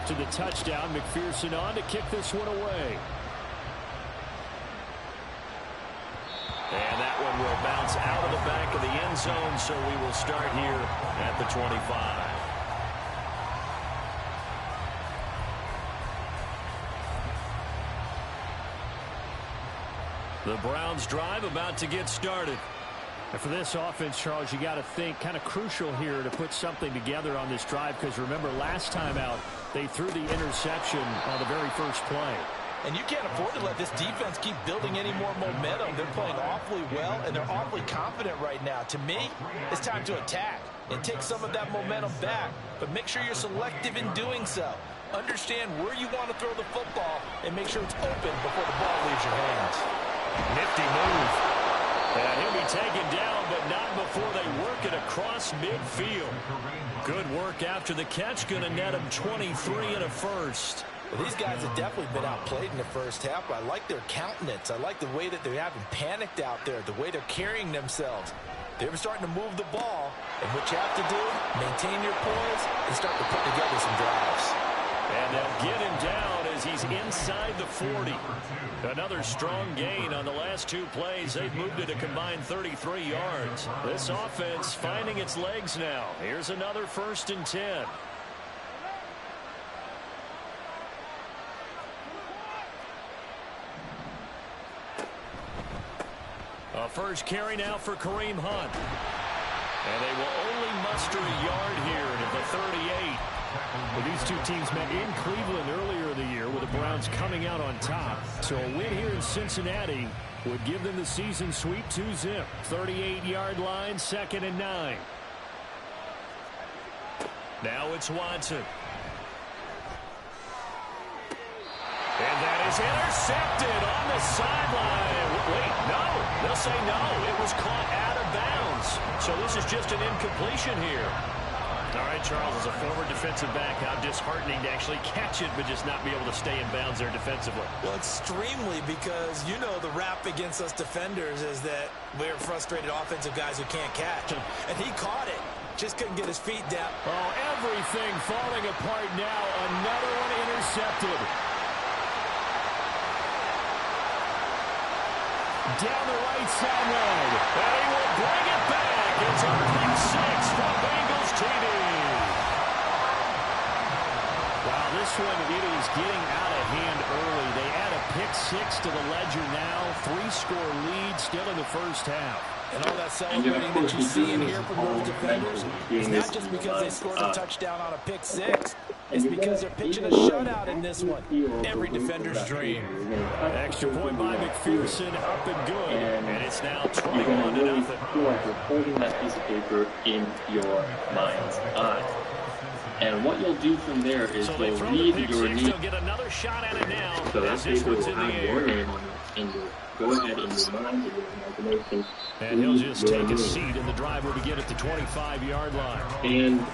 after the touchdown. McPherson on to kick this one away. And that one will bounce out of the back of the end zone, so we will start here at the 25. The Browns drive about to get started. And for this offense, Charles, you got to think kind of crucial here to put something together on this drive, because remember last time out they threw the interception on the very first play. And you can't afford to let this defense keep building any more momentum. They're playing awfully well, and they're awfully confident right now. To me, it's time to attack and take some of that momentum back, but make sure you're selective in doing so. Understand where you want to throw the football and make sure it's open before the ball leaves your hands. Nifty move. And he'll be taken down, but not before they work it across midfield. Good work after the catch. Going to net him 23 and a first. Well, these guys have definitely been outplayed in the first half, but I like their countenance. I like the way that they haven't panicked out there, the way they're carrying themselves. They're starting to move the ball, and what you have to do, maintain your poise and start to put together some drives. And they'll get him down as he's inside the 40. Another strong gain on the last two plays. They've moved it a combined 33 yards. This offense finding its legs now. Here's another 1st and 10. A first carry now for Kareem Hunt. And they will only muster a yard here at the 38. Well, these two teams met in Cleveland earlier in the year with the Browns coming out on top. So a win here in Cincinnati would give them the season sweep 2-zip. 38-yard line, 2nd and 9. Now it's Watson. And that is intercepted on the sideline. Wait, no. They'll say no. It was caught out of bounds. So this is just an incompletion here. All right, Charles, as a former defensive back, how disheartening to actually catch it but just not be able to stay in bounds there defensively. Well, extremely, because you know the rap against us defenders is that we're frustrated offensive guys who can't catch. And he caught it. Just couldn't get his feet down. Oh, everything falling apart now. Another one intercepted. Down the right sideline. And he will bring it back. It's a pick 6 from Bengals TV. Wow, this one, it is getting out of hand early. They add a pick 6 to the ledger now. 3-score lead still in the first half. And all that celebrating that you see in here from those defenders is not just because they scored a touchdown on a pick 6. It's because they're pitching a shutout in this one. Every defender's dream. Extra point by McPherson, up and good. And it's now 21-0. You're holding that piece of paper in your mind's eye. And what you'll do from there is you'll read your name. Get another shot at it now. So that paper will have your name on it, and you'll go ahead in your mind, in your imagination. And he'll just take a seat in the driver to get at the 25-yard line. And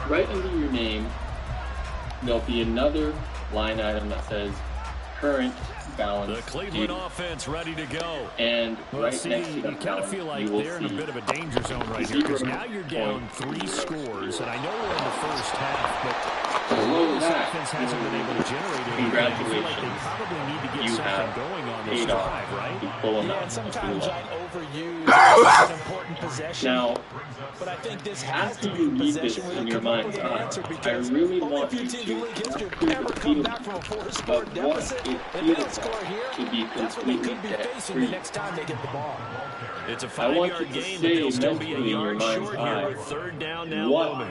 right under your name, there'll be another line item that says current balance. The Cleveland offense ready to go. And right next to that you kind of feel like they're in a bit of a danger zone right here, because now you're down 3 scores, and I know we're in the first half, but below this that, offense hasn't been able to generate anything. Congratulations. Like they probably need to get You something going on this drive, right? Yeah, and sometimes I overuse an important possession. Now, but I think this has to after be you a read this possession where in they your come up mind's with an eye, answer, I because really only a want few you teams in league history to ever come back from a 4-score of deficit. what If they don't feels score here, to be that's what they could be completely facing the next time they get the ball. It's a I want 5-yard you to gain, but say they'll still be a mentally in your yard mind's short eye here with 3rd down now. what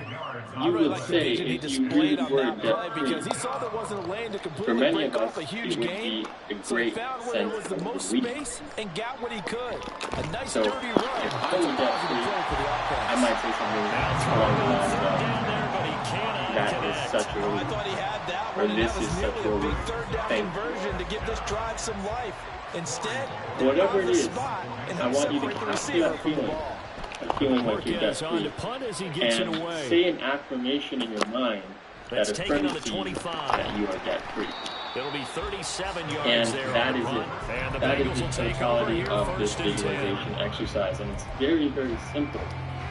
you really would like the say vision he if you displayed used on word that play, debt-free. because he saw there wasn't a lane to For completely many break of off us, a huge it would game. be a So he great found where there was sense the of most relief. space and got what he could. A nice So, dirty run. if That's I a was positive debt-free, play for the offense. I might say something Now along the lines third of, down there, but he cannot that is connect. such a I relief. thought he had that Or one, and this that was is such nearly a a big relief. 3rd down Thank you. conversion to give this drive some life. Instead, they Whatever found it the is, spot and I helped want you to separate the capture receiver that from the feeling. ball. A feeling like you're Marquez on debt-free. to punt as he gets it And away. say an affirmation in your mind that That's taken on the affirms to you 25. that you are debt-free. It'll be 37 yards And there that on the is punt. it. And the That Bengals is will the take over totality here, of this 1st and 10. visualization exercise. And it's very, very simple.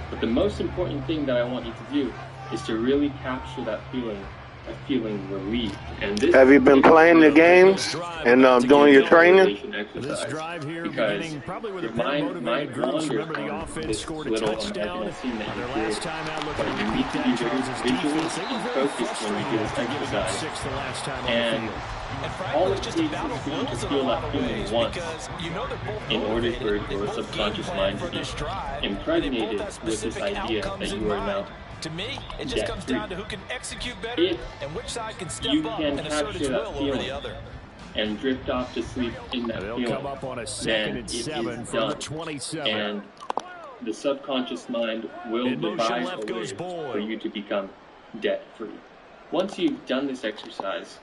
But the most important thing that I want you to do is to really capture that feeling feeling relieved. And this Have you been playing the games and doing your training? This drive here because beginning probably with a your pair of mind might motivated groups. wander Remember, the on offense this scored a little touchdown imaginal scene that on their you last did, time out. but Looking to you need repeat to that be very Chargers vigilant defense. They were and very focused when you do frustrated this after giving up exercise. 6 the last time on the And field. all it takes is for you to feel that feeling once in order for your subconscious mind to be impregnated with this idea that you are now to me, it just comes down to who can execute better if and which side can step you up can and assert its capture will that over the feeling other. and drift off to sleep in that They'll feeling, come up on a 2nd then and it is 7 from the done. 27. And the subconscious mind will In motion, devise left a way goes Boyd. for you to become debt-free. Once you've done this exercise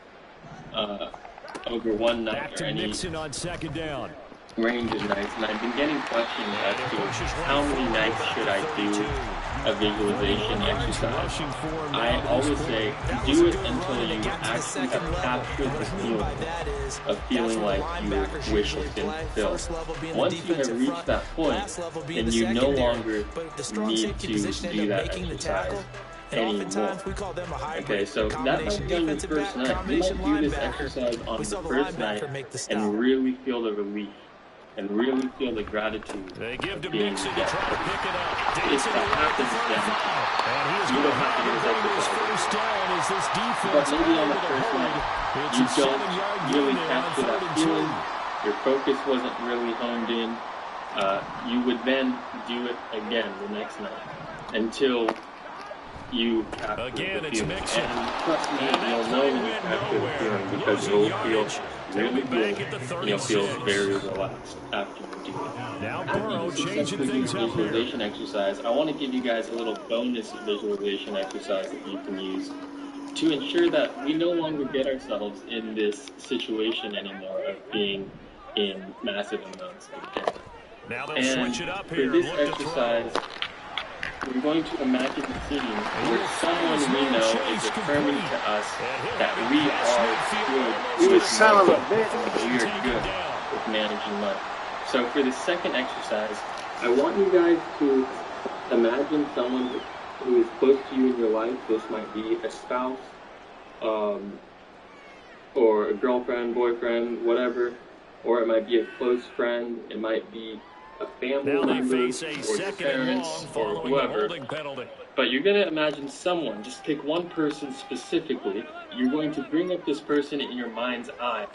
over one night Back or to any Mixon on 2nd down. range of nights, and I've been getting questions as to how many nights should I do a visualization exercise. I always say do it until you actually have captured the feeling of feeling like your wish has been fulfilled. Once you have reached that point, then you no longer need to do that exercise anymore. Okay, so that might be on your first night. You might do this exercise on the first night and really feel the relief and really feel the gratitude They give to of being Mixon to debt try to free. pick it up. If that happens, then you don't have to do this exercise. First down as this defense But maybe on the first night, you don't really capture that feeling. Your focus wasn't really honed in. You would then do it again the next night until you capture Again, the it's feeling. Mixon. And trust me, you'll know when you capture the feeling because you'll feel really good and you'll feel very relaxed after you do it. Now After Burrow you changing successfully do things the up here. visualization exercise, I want to give you guys a little bonus visualization exercise that you can use to ensure that we no longer get ourselves in this situation anymore of being in massive amounts of debt. Now they'll And switch it up for here. this Look to exercise, throw. we're going to imagine a scene where someone we know is affirming to us that we are good with Son of a money, bitch. we are good with managing money. So for the second exercise, I want you guys to imagine someone who is close to you in your life. This might be a spouse, or a girlfriend, boyfriend, whatever, or it might be a close friend, it might be a family Now they member, face a or your 2nd and parents, long or following the whoever. holding penalty. But you're going to imagine someone, just pick one person specifically. You're going to bring up this person in your mind's eye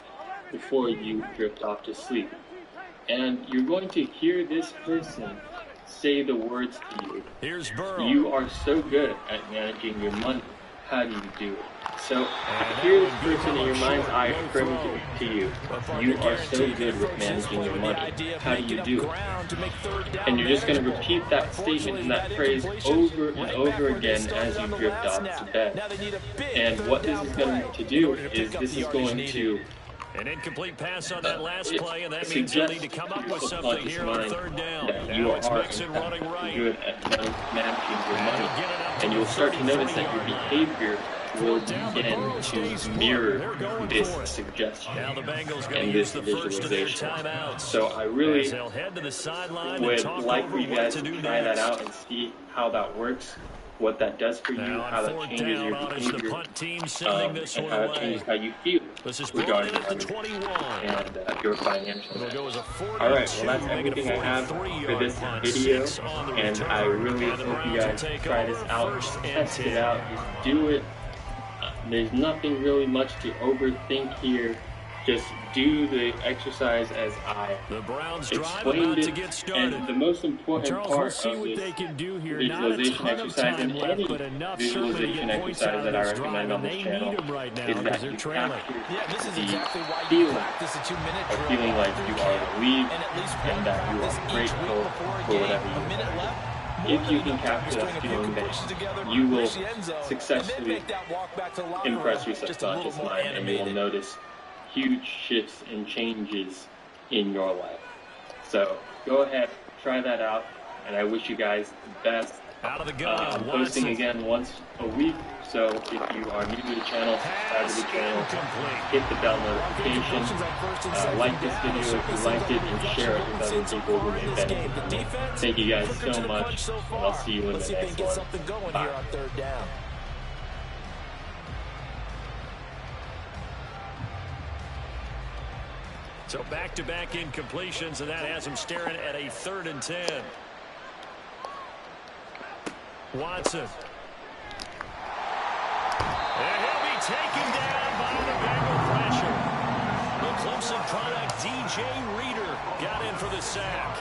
before you drift off to sleep. And you're going to hear this person say the words to you. Here's Burrow. You are so good at managing your money. How do you do it? So hear this person in your mind's eye affirming to you. You are so good with managing your money. How do you do it? And you're just going to repeat that statement and that phrase over and over again as you drift off to bed. And what this is going to do is this is going to An incomplete pass on that last play, and that means they'll need to come up with something here on 3rd down. That you Now it's are Mixon running right. good at managing your money, and you'll start to notice that your behavior will begin to mirror this suggestion Now the Bengals going and to use this the first of their visualization. timeouts. So I really As they'll head to the sideline and would talk like over for you what guys to to do try that next. out and see how that works, what that does for you, Now how on that 4th changes down your on us, the behavior, punt team sending this and one how it away. changes how you feel This is brought regarding in at the money 21. and your financial It'll management. go as a 42, Alright, well that's make it a everything I have for 43-yard this punt. video, 6 on the and return. I really And the hope you Browns will guys take try this over, out, 1st and test 10. it out, just do it. There's nothing really much to overthink here. Just do the exercise as I The Browns drive explained about it, to get started. and the most important Charles, we'll part see of what this they can do here. Not a visualization ton of exercise time and left, any but enough certainly to visualization get points out exercise of that I this drive, recommend on and this they channel need them right now is because that they're you trailing. capture Yeah, this is the exactly why you feeling practice a 2-minute of drill feeling like you are relieved and at least and that you are grateful for whatever you have. If you can capture that feeling, then you will successfully impress your subconscious mind, and you will notice huge shifts and changes in your life. So go ahead, try that out, and I wish you guys the best. Out of the gun, I'm posting again once a week, so if you are new to the channel, subscribe to the channel, hit the bell notification, like this video if you liked it, and share it with other people who may benefit from it. Thank you guys so much, and I'll see you in the next one. Bye. So back-to-back incompletions, and that has him staring at a 3rd and 10. Watson. And he'll be taken down by the Bengal pressure. The Clemson product, DJ Reader, got in for the sack.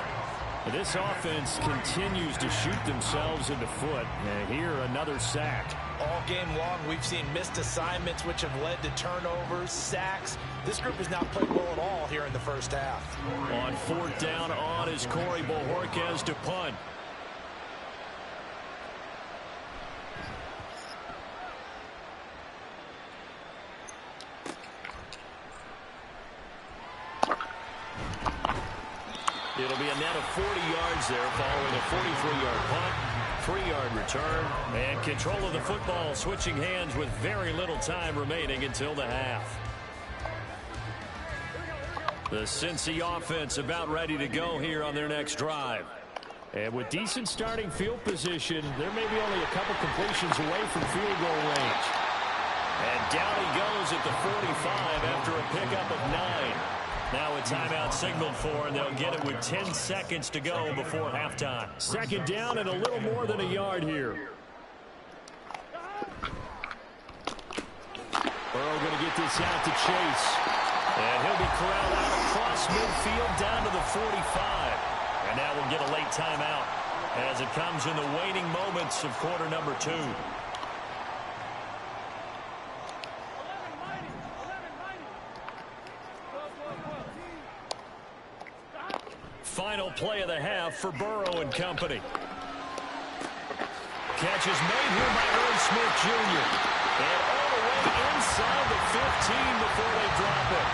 This offense continues to shoot themselves in the foot. And here, another sack. All game long, we've seen missed assignments, which have led to turnovers, sacks. This group has not played well at all here in the first half. On 4th down, on is Corey Bojorquez to punt. It'll be a net of 40 yards there following a 43-yard punt, 3-yard return, and control of the football switching hands with very little time remaining until the half. The Cincy offense about ready to go here on their next drive. And with decent starting field position, there may be only a couple completions away from field goal range. And down he goes at the 45 after a pickup of 9. Now a timeout signaled for, and they'll get it with 10 seconds to go before halftime. 2nd down and a little more than a yard here. Burrow going to get this out to Chase. And he'll be corralled out across midfield down to the 45. And now we'll get a late timeout as it comes in the waning moments of quarter number 2. Final play of the half for Burrow and company. Catch is made here by Irv Smith Jr. And all the way inside the 15 before they drop it.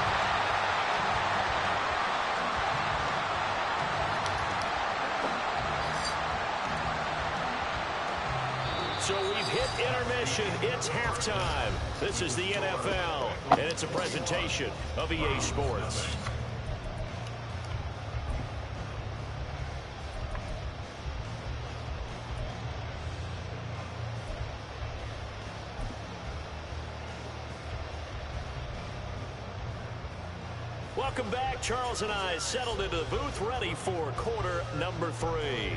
So we've hit intermission. It's halftime. This is the NFL, and it's a presentation of EA Sports. Welcome back. Charles and I settled into the booth, ready for quarter number 3.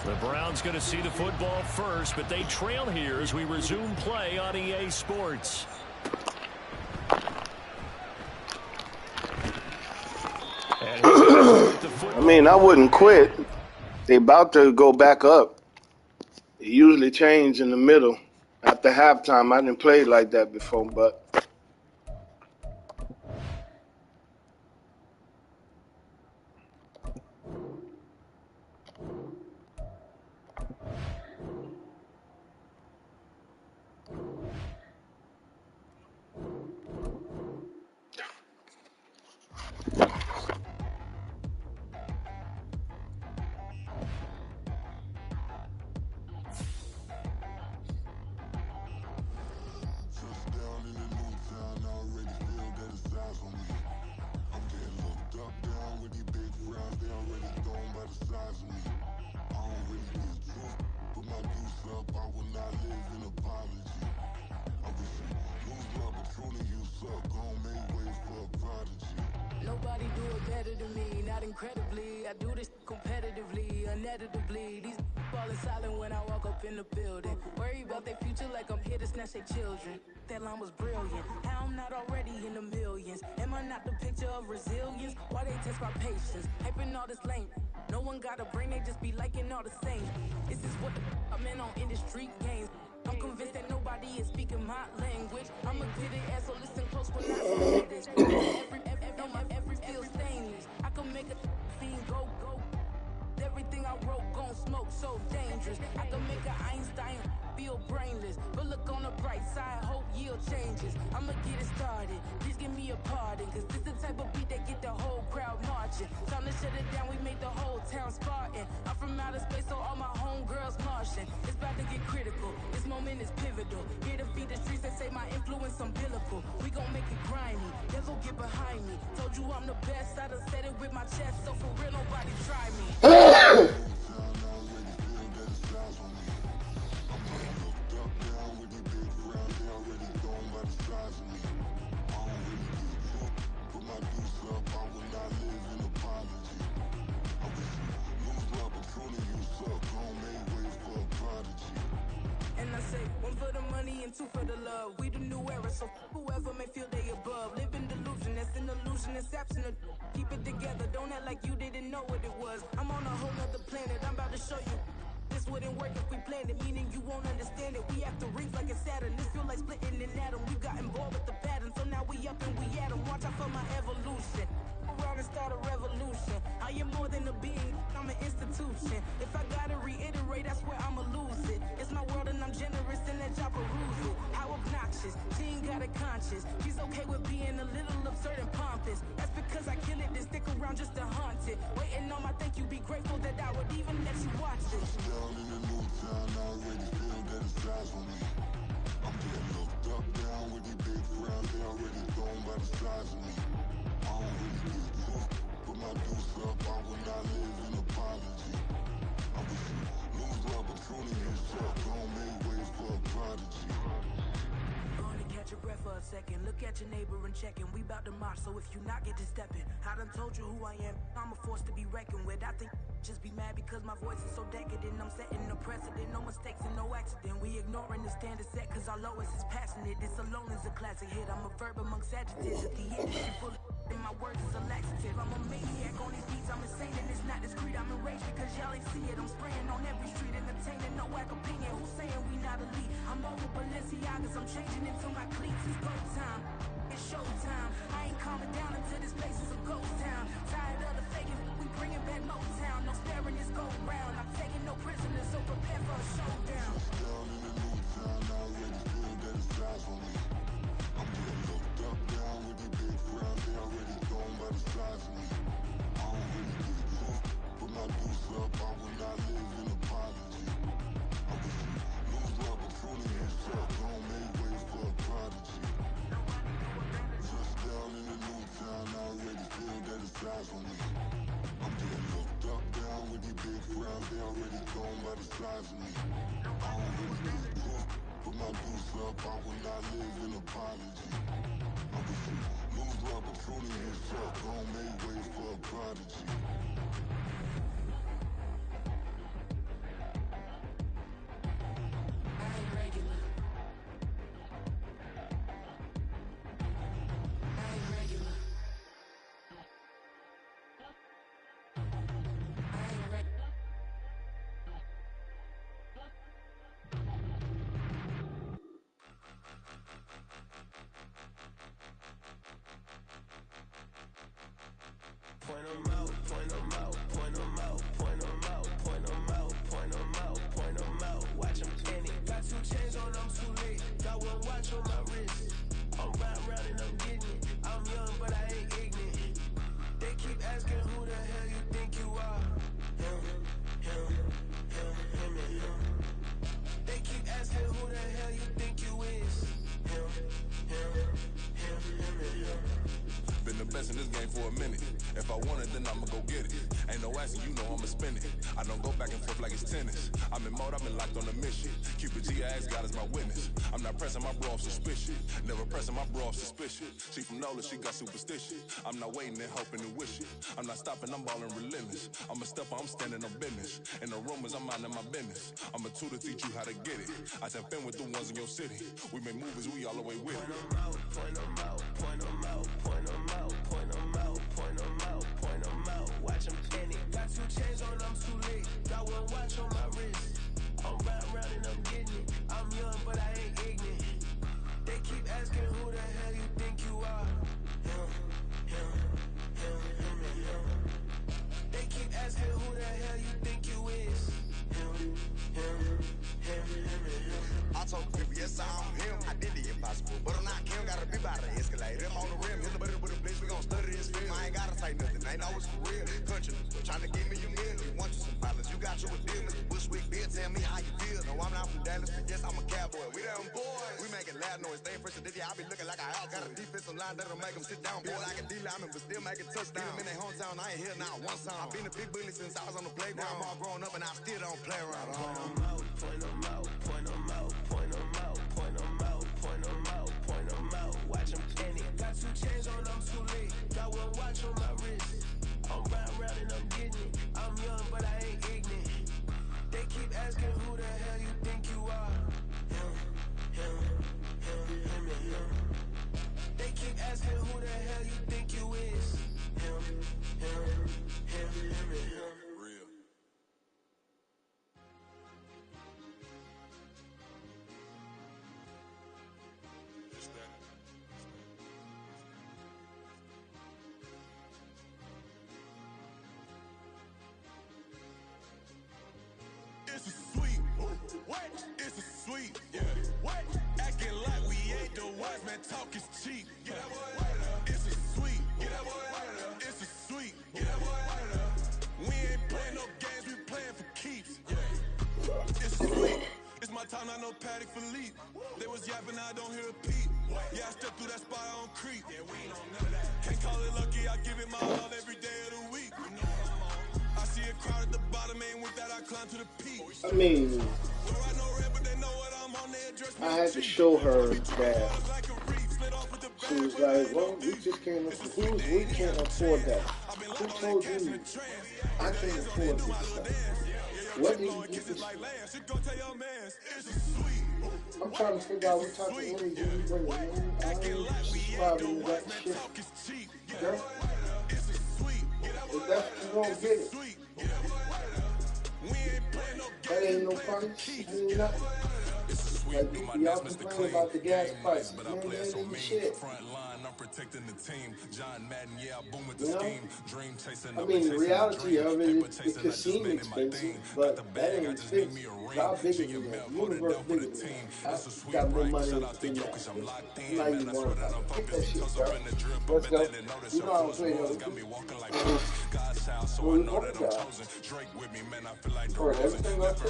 The Browns going to see the football first, but they trail here as we resume play on EA Sports. I mean, I wouldn't quit. They about to go back up. They usually change in the middle. After halftime, I didn't play like that before, but Nobody do it better than me, not incredibly. I do this competitively, uneditably. These falling silent when I walk up in the building. Worry about their future like I'm here to snatch their children. That line was brilliant. How I'm not already in the millions. Am I not the picture of resilience? Why they test my patience? Hyping all this lame. No one got a brain, they just be liking all the same. This is what the I'm in on industry games. I'm convinced that nobody is speaking my language. I'm a good ass, so listen close when I say this. Every feel stainless. I can make a scene go. Everything I wrote gon' smoke, so dangerous. I can make an Einstein feel brainless. But look on the bright side, hope yield changes. I'ma get it started, please give me a pardon. Cause this the type of beat that get the whole crowd marching. Time to shut it down, we made the whole town Spartan. I'm from outer space, so all my homegirls Martian. It's about to get critical, this moment is pivotal. Here to feed the streets that say my influence umbilical. We gon' make it grimy, devil get behind me. Told you I'm the best, I done said it with my chest. So for real, nobody try me. doing too for the love. We the new era, so whoever may feel they above. Living delusion, that's an illusion, it's absent. Keep it together, don't act like you didn't know what it was. I'm on a whole nother planet, I'm about to show you. This wouldn't work if we planned it, meaning you won't understand it. We have to rings like a Saturn. This feel like splitting an atom. We got involved with the pattern, so now we up and we at 'em. Watch out for my evolution. Around and start a revolution. I am more than a being, I'm an institution. If I gotta reiterate, that's where I'ma lose it. It's my world and I'm generous and let y'all peruse it. How obnoxious, she ain't got a conscience. She's okay with being a little absurd and pompous. That's because I kill it, then stick around just to haunt it. Waiting on my thank you, be grateful that I would even let you watch it. Down in the new town, I already feel that it's eyes on me. I'm getting looked up, down with these big frowns, they already thrown by the size of me. I don't really get caught, put my deuce up, I will not live in apology. I wish you lose love, but truly his truck, don't make ways for a prodigy. Only catch your breath for a second. Look at your neighbor and check in. We bout to march, so if you not, get to stepping. I done told you who I am. I'm a force to be reckoned with. I think just be mad because my voice is so decadent. I'm setting a precedent, no mistakes and no accident. We ignoring the standard set cause our lowest is passionate. This alone is a classic hit. I'm a verb amongst adjectives. If the industry full of and my words is a laxative. I'm a maniac on these beats, I'm insane and it's not discreet. I'm enraged because y'all ain't see it. I'm spraying on every street, entertaining, no whack opinion. Who's saying we not elite? I'm over Balenciagas, I'm changing into my cleats. It's go time, it's show time. I ain't calming down until this place is a ghost town. Tired of the faking, we bringing back Motown. No sparing this go round. I'm taking no prisoners, so prepare for a showdown. Down in the new town, I already feel that it's eyes on me. I'm getting looked up, down with these big frowns, they already thrown by the size of me. I don't really get caught, put my deuce up, I will not live in apology. I wish you lose love, but truly his truck, don't make ways for a prodigy. Just down in the new town, I already feel that it's eyes on me. I'm getting looked up, down with these big frowns, they already thrown by the size of me. I don't really get caught, put my deuce up, I will not live in apology. I wish you lose love, but truly his truck, don't make ways for a prodigy. Point 'em out, point 'em out, point 'em out, point 'em out, point 'em out, point 'em out, point 'em out. Watch 'em penny. Got 2 chains on, I'm too late. Got 1 watch on my wrist. I'm riding round and I'm getting it. I'm young, but I ain't ignorant. They keep asking who the hell you think you are. Him, and him. They keep asking who the hell you think you is. Him, and him. Been the best in this game for a minute. If I want it, then I'ma go get it. Ain't no asking, you know I'ma spend it. I don't go back and forth like it's tennis. I'm in mode, I've been locked on a mission. Cupid G ass, God is my witness. I'm not pressing my bro off suspicion. Never pressing my bro off suspicion. She from Nola, she got superstition. I'm not waiting and hoping and wishing. I'm not stopping, I'm balling relentless. I'm a stepper, I'm standing on business. In the rumors, I'm minding my business. I'm a tutor, teach you how to get it. I tap in with the ones in your city. We make movies, we all the way with it. Point 'em out, point 'em out, point 'em out, point 'em out, point 'em out, point 'em out, point 'em out. Watch 'em penny. Got 2 chains on, I'm too late. Got 1 watch on my wrist. I'm riding round and I'm getting it. I'm young, but I ain't ignorant. They keep asking who the hell you think you are. Him, and him. They keep asking who the hell you think you is. Him, and him. I told the people, yes, I'm him. I did the impossible, but I'm not Kim. Gotta be by the escalator. I'm on the rim, hit the butter with a blitz. We gon' study this film. I ain't gotta say nothing, ain't always for real. Country, trying to give me a meal. You want you some problems, you got you a deal. Mr. Bushwick, Bill, tell me how you feel. No, I'm not from Dallas, but yes, I'm a cowboy. We them boys. We making loud noise, stay fresh to Diddy. I be looking like a house. Got a defensive line that'll make them sit down. Feel like a D-lineman, but still making touchdowns. Beat them in their hometown, I ain't here not one time. I've been a big bully since I was on the playground. Now I'm all grown up and I still don't play around. Point 'em out, point 'em out, point 'em out, point 'em out, point 'em out, point 'em out, point 'em out. Watch 'em penny. Got 2 chains on, I'm too late. Got 1 watch on my wrist. I'm riding round and I'm getting it. I'm young, but I ain't ignorant. They keep asking who the hell you think you are. Him, talk is cheap. It's a sweet. It's a sweet. We ain't playing no games, we playing for keeps. It's sweet. It's my time, I know Patty Philippe. They was yapping, I don't hear a peep. Yeah, I step through that spot, I don't creep. Yeah, we ain't on none of that. Can't call it lucky, I give it my all every day of the week. You know what I'm on. I see a crowd at the bottom, ain't with that, I climb to the peak. I mean, I had to show her that she was like, well, we can't afford that. Who told you I can't afford this stuff? What did you get this? I'm trying to figure out what type of energy you bring in. I ain't subscribing to that shit. Girl, if that's what you gonna get it. That ain't no price. That ain't nothing. Like, y'all complain about the gas prices. Man, that ain't shit. I'm protecting the team. John Madden, yeah, I boom with the You know? scheme. Dream chasing, I mean, the reality of it, it could seem expensive, but that ain't expensive. Y'all bigger than that. Universe bigger than that. I got more money than that. I'm not even worried about it. Get that shit, bro. Let's go. You know I don't play those. Well, we work out. For everything else,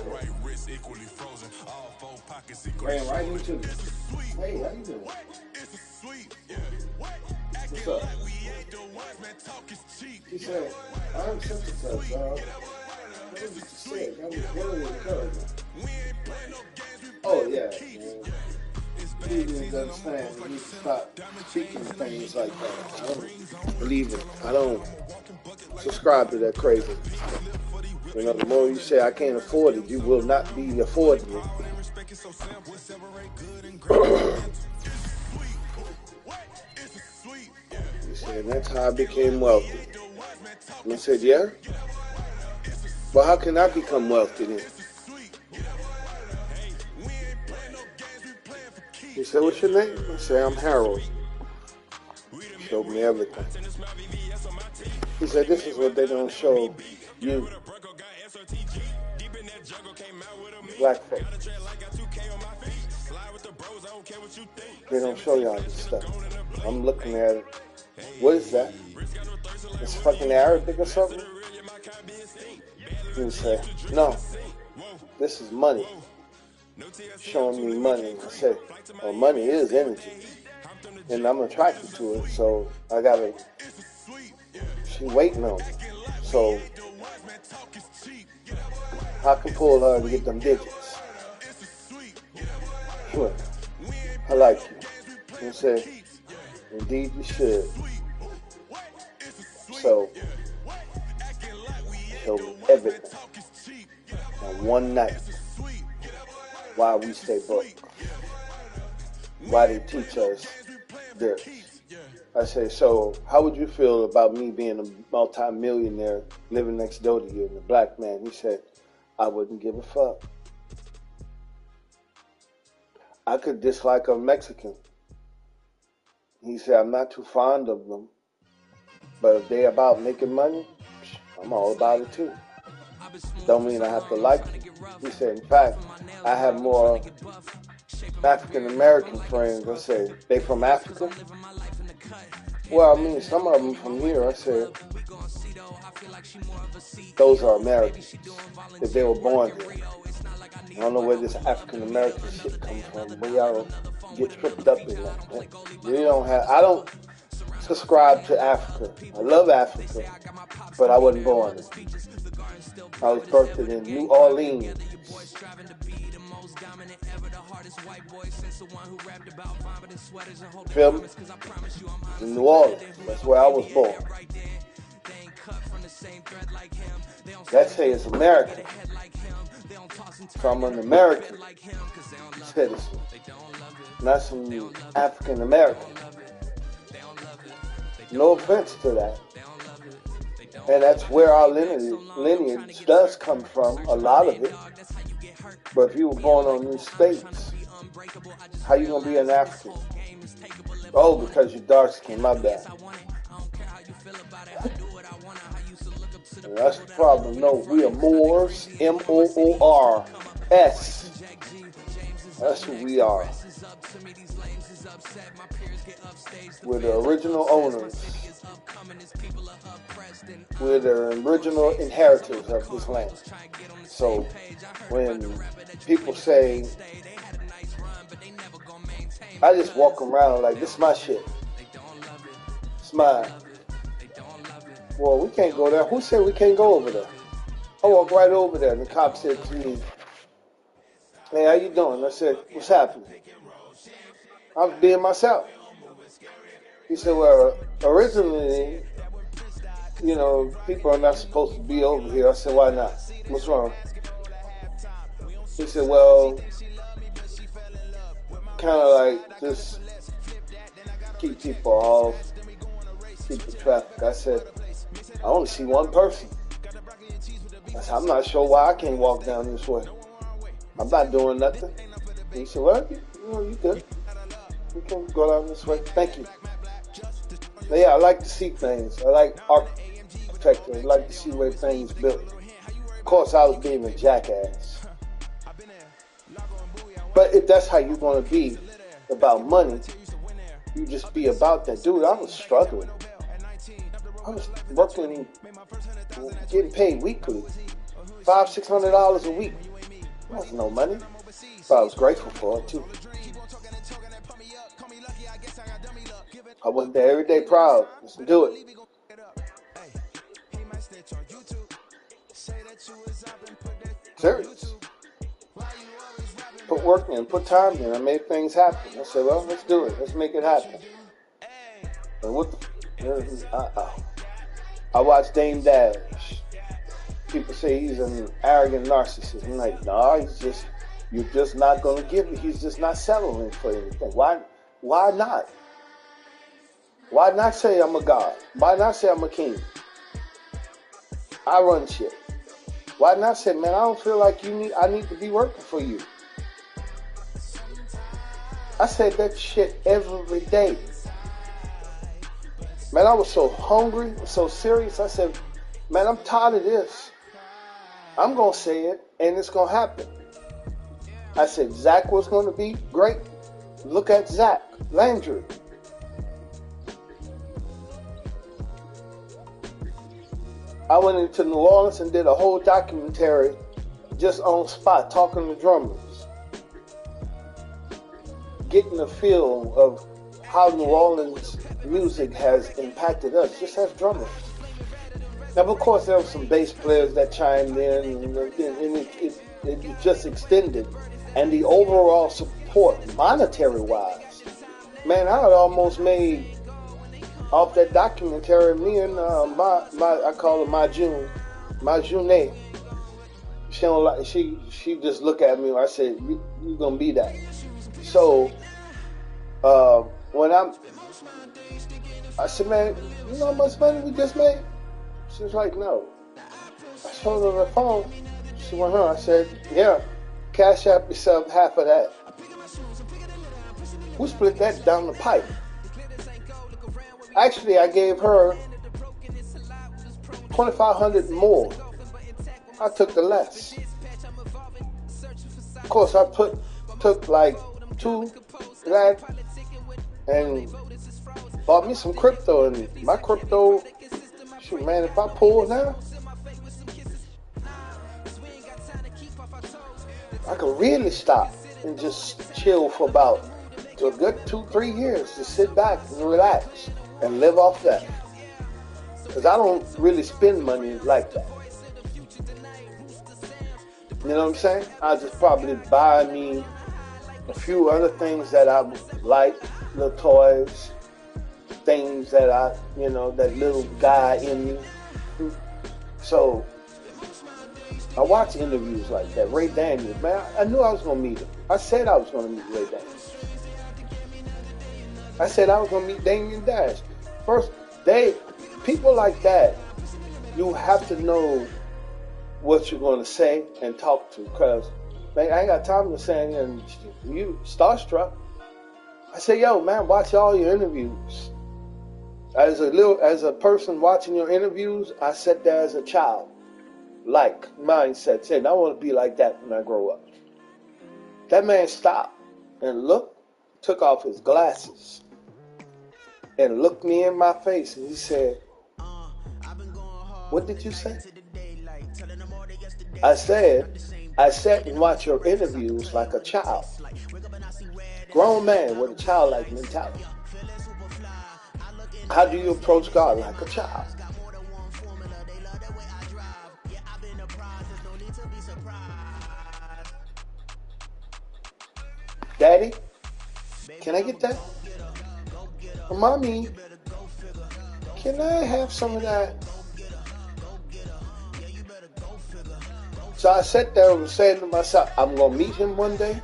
ran right into me. Hey, how you doing? What's up? He said, I'm sensitive, dog. What did you say? That was very encouraging. Oh, yeah, man. You need to understand. You need to stop speaking things like that. I don't believe it. I don't subscribe to that crazy. You know, the more you say I can't afford it, you will not be affording it. He said, that's how I became wealthy. And I said, yeah? Well, how can I become wealthy then? He said, what's your name? I said, I'm Harold. He showed me everything. He said, this is what they don't show you. Black folks. They don't show y'all this stuff. I'm looking at it. What is that? It's fucking Arabic or something? He said, no, this is money. Showing me money. I said, well, money is energy. And I'm attracted to it, so I gotta, she waiting on me. So, I can pull her and get them digits. I like you. He said, indeed you should. So, show me everything. On one night, why we stay broke. Why they teach us this. I say, so how would you feel about me being a multi-millionaire living next door to you and a black man? He said, I wouldn't give a fuck. I could dislike a Mexican. He said, I'm not too fond of them. But if they're about making money, I'm all about it too. Don't mean I have to like them. He said, in fact, I have more African American friends. I said, they from Africa? Well, I mean, some of them from here. I said, those are Americans. If they were born here. I don't know where this African American shit comes from. But y'all get tripped up in that. I don't subscribe to Africa. I love Africa, but I wasn't born there. I was birthed in New Orleans. Feel me? In New Orleans. That's where I was born. That say it's American. So I'm an American citizen, not some African American. No offense to that. And that's where our lineage does come from, a lot of it. But if you were born on these states, how you gonna be an African? Oh, because you're dark skinned, my bad. And that's the problem. No, we are Moors, M-O-O-R-S. That's who we are. We're the original owners. We're the original inheritors of this land. So when people say, I just walk around like, this is my shit. It's mine. Well, we can't go there. Who said we can't go over there? I walk right over there, and the cop said to me, hey, how you doing? I said, what's happening? I was being myself. He said, well, originally, you know, people are not supposed to be over here. I said, why not? What's wrong? He said, well, kind of like just keep people off, keep the traffic. I said, I only see one person. I said, I'm not sure why I can't walk down this way. I'm not doing nothing. He said, well, you good. You can go down this way. Thank you. But yeah, I like to see things. I like architecture. I like to see where things built. Of course, I was being a jackass. But if that's how you're going to be about money, you just be about that. Dude, I was struggling. I was working, getting paid weekly. $500-600 a week. That was no money. But I was grateful for it, too. I went there every day proud. Let's do it. Serious. Put work in, put time in. I made things happen. I said, well, let's do it. Let's make it happen. And what I watched Dame Dash. People say he's an arrogant narcissist. I'm like, no, you're just not going to give it. He's just not settling for anything. Why not? Why not say I'm a god? Why not say I'm a king? I run shit. Why not say, man, I don't feel like I need to be working for you. I said that shit every day. Man, I was so hungry, so serious. I said, man, I'm tired of this. I'm going to say it, and it's going to happen. I said, Zach was going to be great. Look at Zach Landry. I went into New Orleans and did a whole documentary just on spot, talking to drummers. Getting the feel of how New Orleans music has impacted us, just as drummers. Now, of course, there were some bass players that chimed in, and it just extended. And the overall support, monetary-wise, man, I had almost made, off that documentary, me and I call her my June, she don't like, she just look at me. I said, you gonna be that. So when I said, man, you know how much money we just made? She was like, no. I showed her the phone. She went, huh? I said, yeah. Cash out yourself half of that. We split that down the pipe. Actually, I gave her $2,500 more. I took the less. Of course, I took like $2 grand and bought me some crypto. And my crypto, shoot, man, if I pull now, I could really stop and just chill for about a good 2-3 years. Just sit back and relax and live off that. Because I don't really spend money like that. You know what I'm saying? I just probably buy me a few other things that I like, little toys, things that that little guy in me. So I watch interviews like that. Ray Daniels, man, I knew I was going to meet him. I said I was going to meet Ray Daniels. I said I was going to meet Damian Dash. First, people like that, you have to know what you're going to say and talk to, because man, I ain't got time to say, and you starstruck. I say, yo, man, watch all your interviews. As a person watching your interviews, I sat there as a child, like mindset, saying I want to be like that when I grow up. That man stopped and looked took off his glasses and looked me in my face, and he said, "What did you say?" I said, "I sat and watched your interviews like a child. Grown man with a childlike mentality. How do you approach God like a child?" "Daddy, can I get that?" "Mommy, can I have some of that?" So I sat there and said to myself, I'm going to meet him one day,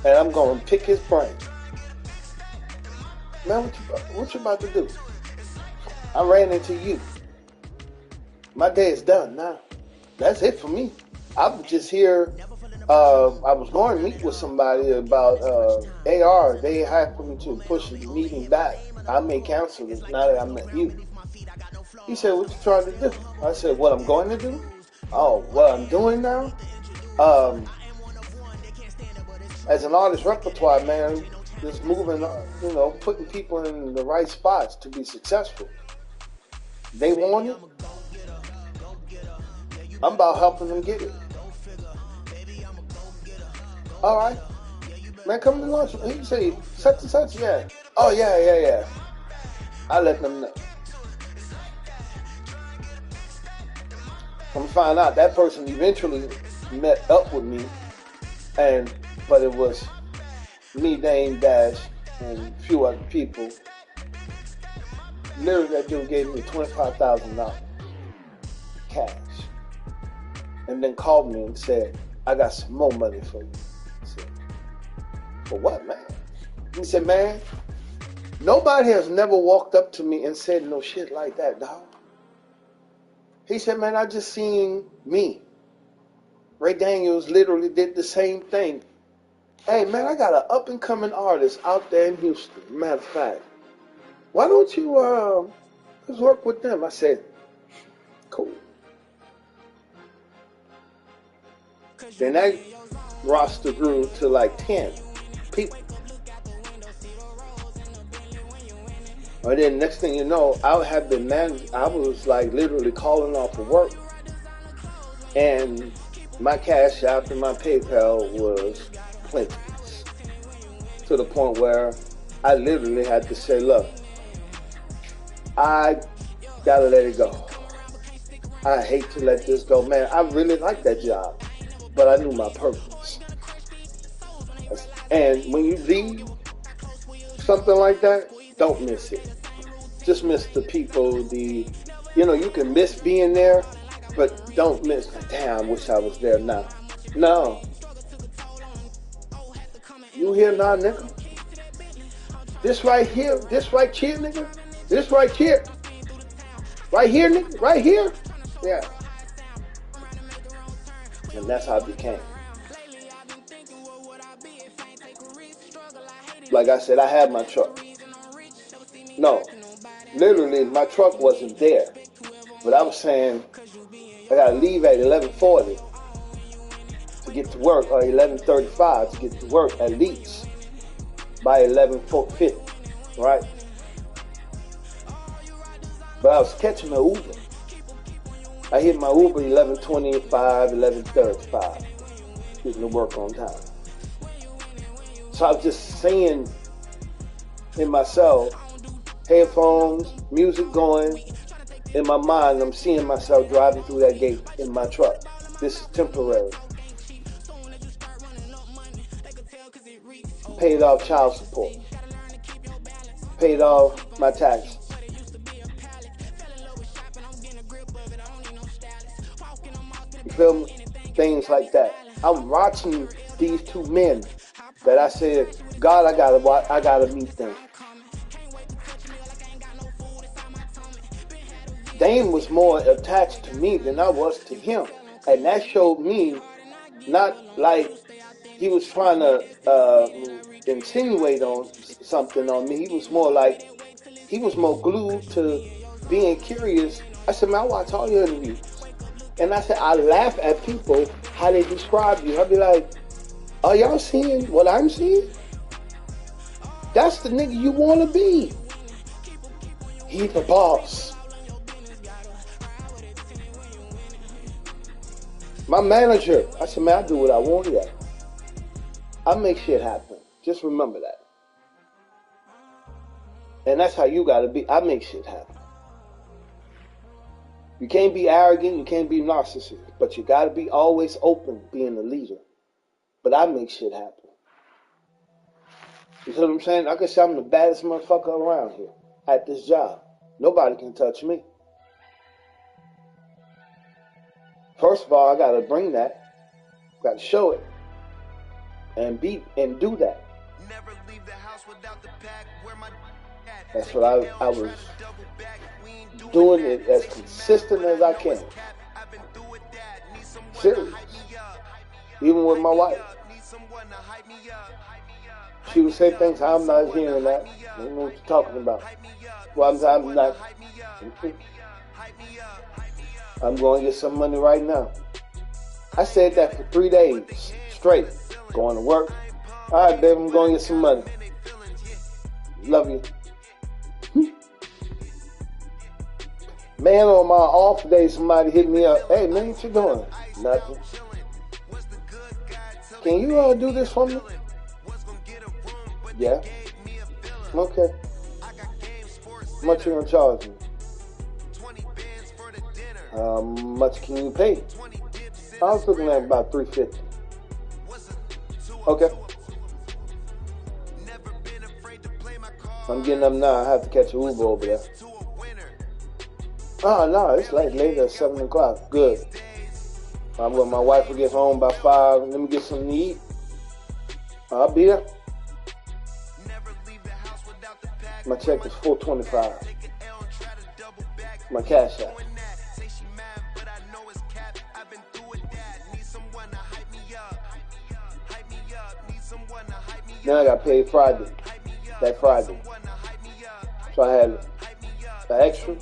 and I'm going to pick his brain. "Man, what you about to do?" "I ran into you. My day is done now. That's it for me. I'm just here. I was going to meet with somebody about AR. They happened to push the meeting back. I may cancel it now that I met you." He said, "What you trying to do?" I said, "What I'm going to do? Oh, what I'm doing now? As an artist repertoire, man, just moving, putting people in the right spots to be successful. They want it. I'm about helping them get it." "All right, man, come to lunch." He say, "Such and such, yeah." "Oh, yeah. I let them know." Come find out, that person eventually met up with me, but it was me, Dame Dash, and a few other people. Literally, that dude gave me $25,000 cash, and then called me and said, "I got some more money for you." I said, "For what, man?" He said, "Man, nobody has never walked up to me and said no shit like that, dog." He said, "Man, I just seen me. Ray Daniels literally did the same thing. Hey, man, I got an up-and-coming artist out there in Houston. Matter of fact, why don't you just work with them?" I said, "Cool." Then that roster grew to like 10 people. And then next thing you know, I was like literally calling off of work. And my Cash App and my PayPal was plenty. To the point where I literally had to say, "Look, I gotta let it go. I hate to let this go." Man, I really liked that job, but I knew my purpose. And when you leave something like that, don't miss it. Just miss the people, you can miss being there, but don't miss, "Damn, I wish I was there now." No. You here now, nigga? This right here, nigga? This right here. Right here, nigga? Right here? Yeah. And that's how it became. Like I said, I had my truck. No, literally, my truck wasn't there. But I was saying, I gotta leave at 11:40 to get to work, or 11:35 to get to work at least by 11:50, right? But I was catching my Uber. I hit my Uber 11:25, 11:35, getting to work on time. So I was just saying in myself, headphones, music going. In my mind, I'm seeing myself driving through that gate in my truck. This is temporary. Paid off child support. Paid off my taxes. You feel me? Things like that. I'm watching these two men that I said, God, I gotta meet them. Dame was more attached to me than I was to him. And that showed me, not like he was trying to insinuate on something on me. He was more glued to being curious. I said, man, I watch all your interviews. And I said, I laugh at people, how they describe you. I'll be like, are y'all seeing what I'm seeing? That's the nigga you want to be. He the boss. My manager, I said, man, I do what I want here. I make shit happen. Just remember that. And that's how you got to be. I make shit happen. You can't be arrogant. You can't be narcissistic. But you got to be always open, being a leader. But I make shit happen. You know what I'm saying? I can say I'm the baddest motherfucker around here at this job. Nobody can touch me. First of all, I got to bring that. Got to show it. And do that. Never leave the house without the pack. Where my That's what I was doing it as consistent as I can. Serious. Even with my wife. She would say things, I'm not hearing that. I don't know what you're talking about. Well, I'm not. I'm going to get some money right now. I said that for 3 days straight. Going to work. All right, babe, I'm going to get some money. Love you. Man, on my off day, somebody hit me up. Hey, man, what you doing? Nothing. Can you do this for me? Yeah. Okay. How much you gonna charge me? How much can you pay? I was looking at about $350. Okay. I'm getting up now. I have to catch an Uber over there. Oh, no, it's like later at 7 o'clock. Good. My wife will get home by 5. Let me get something to eat. I'll be there. My check is $425. My cash app. Then I got paid Friday. That Friday. So I had the extra.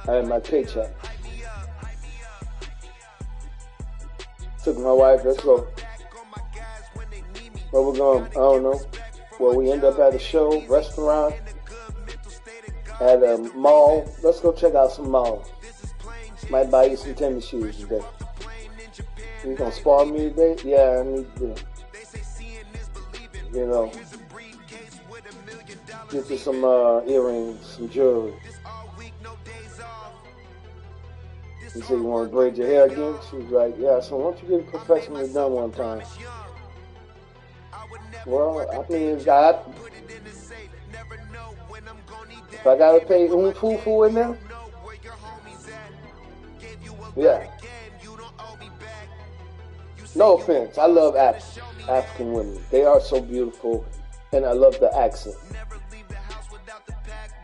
I had my paycheck. Took my wife, let's go. Where we're going? I don't know. Well, we end up at a show, restaurant, at a mall. Let's go check out some malls. Might buy you some tennis shoes today. You gonna spar me today? Yeah, I need to. You know, get you some earrings, some jewelry. He said, you want to braid your hair again? She was like, yeah, so why don't you get it professionally done one time? Well, I mean, if I got to pay fufu in there, yeah. No offense, I love African women. They are so beautiful, and I love the accent.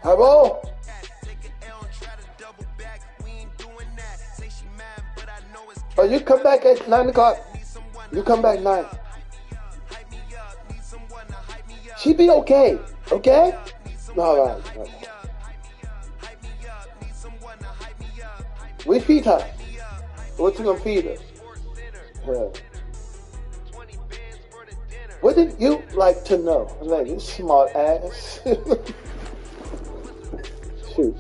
Hello? Oh, you come back at 9 o'clock. You come back 9. She be okay. Okay? All right. We feed her. What you gonna feed her? Yeah. What did you like to know? I'm like, you smart ass. Shoot.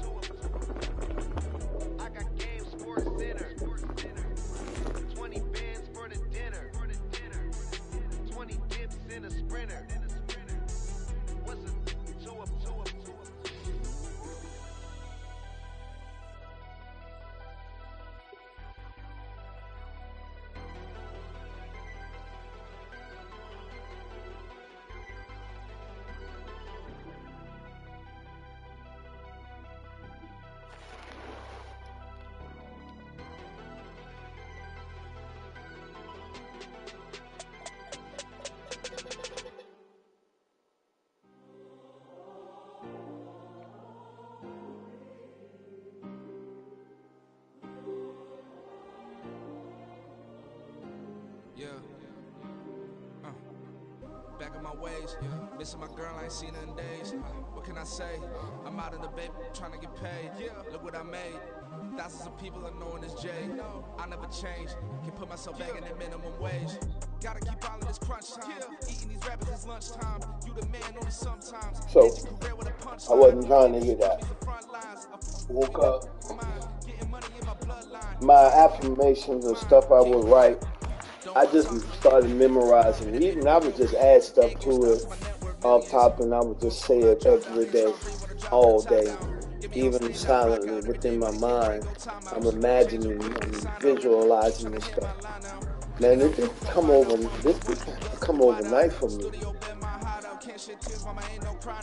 Back in my ways, missing my girl, I ain't seen her in days. What can I say? I'm out in the baby, trying to get paid. Look what I made. Thousands of people are knowing this Jay. I never change. Can put myself back in the minimum wage. So, I wasn't trying to hear that. Woke up. My affirmations and stuff I would write, I just started memorizing. Even I would just add stuff to it off top, and I would just say it every day, all day, even silently within my mind. I'm imagining, I'm visualizing this stuff. Man, it did come over. This did come overnight for me.